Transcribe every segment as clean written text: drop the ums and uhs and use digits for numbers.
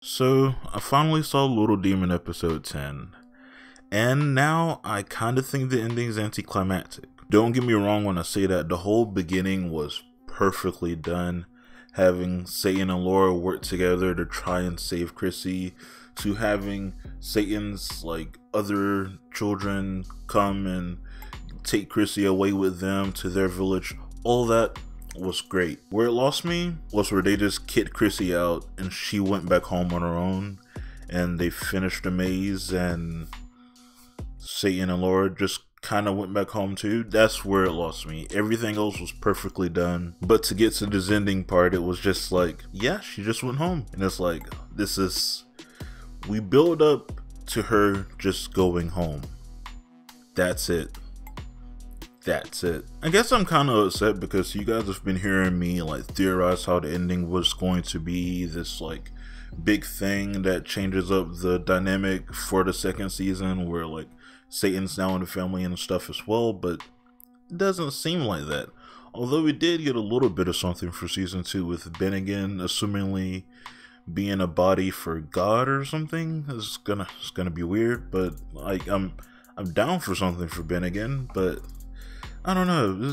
So, I finally saw Little Demon episode 10, and now I kinda think the ending's anticlimactic. Don't get me wrong when I say that the whole beginning was perfectly done, having Satan and Laura work together to try and save CHRISSY, to having Satan's other children come and take CHRISSY away with them to their village. All that was great. Where it lost me was where they just kicked CHRISSY out and she went back home on her own and they finished the maze and Satan and Laura just kind of went back home too. That's where it lost me. Everything else was perfectly done, but to get to this ending part, it was just like, yeah, she just went home. And it's like, we build up to her just going home. That's it. That's it. I guess I'm kind of upset because you guys have been hearing me theorize how the ending was going to be this big thing that changes up the dynamic for the second season, where Satan's now in the family and stuff as well, but it doesn't seem like that. Although we did get a little bit of something for season 2 with Ben again assumingly being a body for God or something. It's gonna be weird, but I'm down for something for Ben again, but I don't know,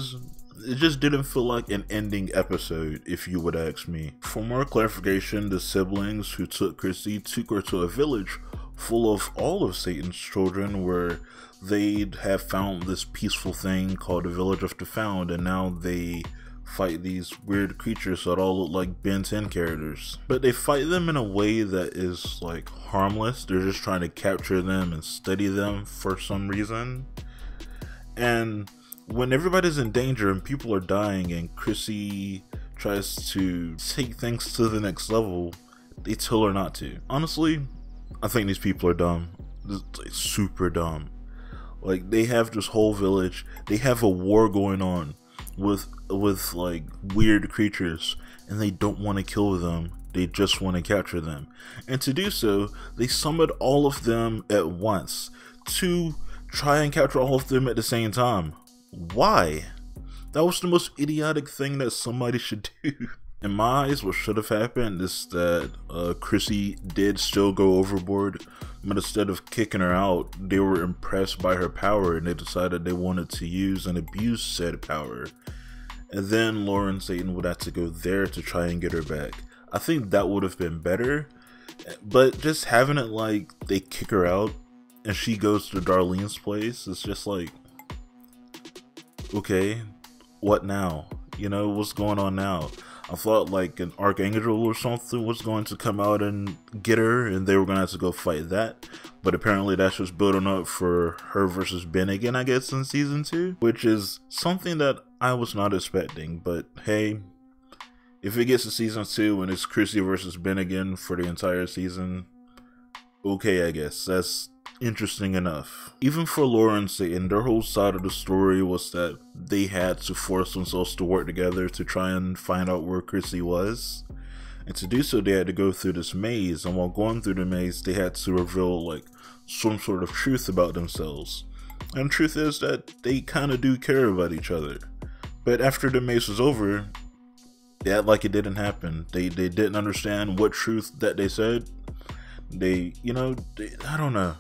it just didn't feel like an ending episode, if you would ask me. For more clarification, the siblings who took CHRISSY took her to a village full of all of Satan's children, where they'd have found this peaceful thing called the Village of the Found, and now they fight these weird creatures that all look like Ben 10 characters. But they fight them in a way that is harmless. They're just trying to capture them and study them for some reason. And when everybody's in danger and people are dying and CHRISSY tries to take things to the next level, they tell her not to. Honestly, I think these people are dumb. Super dumb. They have this whole village, they have a war going on with weird creatures, and they don't want to kill them, they just want to capture them. And to do so, they summoned all of them at once to try and capture all of them at the same time. Why? That was the most idiotic thing that somebody should do. In my eyes, what should have happened is that CHRISSY did still go overboard, but instead of kicking her out, they were impressed by her power and they decided they wanted to use and abuse said power. And then Laura and Satan would have to go there to try and get her back. I think that would have been better, but just having it they kick her out and she goes to Darlene's place, it's just okay, what now? You know, what's going on now? I thought an archangel or something was going to come out and get her and they were going to have to go fight that. But apparently that's just building up for her versus Ben again, I guess, in season 2. Which is something that I was not expecting. But hey, if it gets to season 2 and it's CHRISSY versus Ben again for the entire season, okay, I guess. That's interesting enough. Even for Laura and Satan, their whole side of the story was that they had to force themselves to work together to try and find out where CHRISSY was. And to do so, they had to go through this maze, and while going through the maze, they had to reveal some sort of truth about themselves. And the truth is that they kind of do care about each other. But after the maze was over, they act like it didn't happen. They didn't understand what truth that they said. I don't know.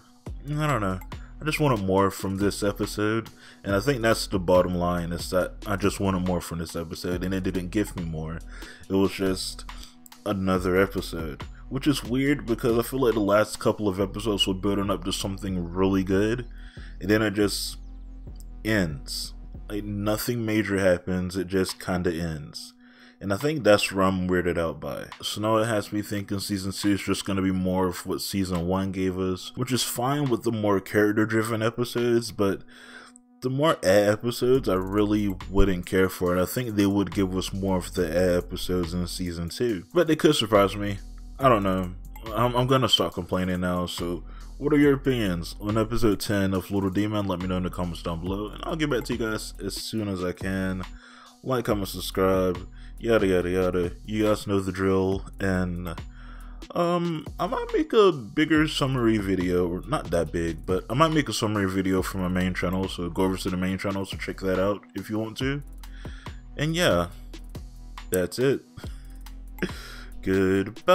I just wanted more from this episode, and I think that's the bottom line, is that I just wanted more from this episode, and it didn't give me more. It was just another episode, which is weird because I feel like the last couple of episodes were building up to something really good, and then it just ends. Nothing major happens, it just kinda ends. And I think that's where I'm weirded out by. So now it has me thinking season 2 is just going to be more of what season 1 gave us, which is fine with the more character driven episodes, but the more episodes I really wouldn't care for, and I think they would give us more of the episodes in season 2. But they could surprise me. I don't know. I'm going to start complaining now, so what are your opinions on episode 10 of Little Demon? Let me know in the comments down below, and I'll get back to you guys as soon as I can. Like, comment, subscribe, yada yada yada. You guys know the drill. And I might make a bigger summary video, or not that big, but I might make a summary video for my main channel, so go over to the main channel to check that out if you want to. And yeah, that's it. Goodbye.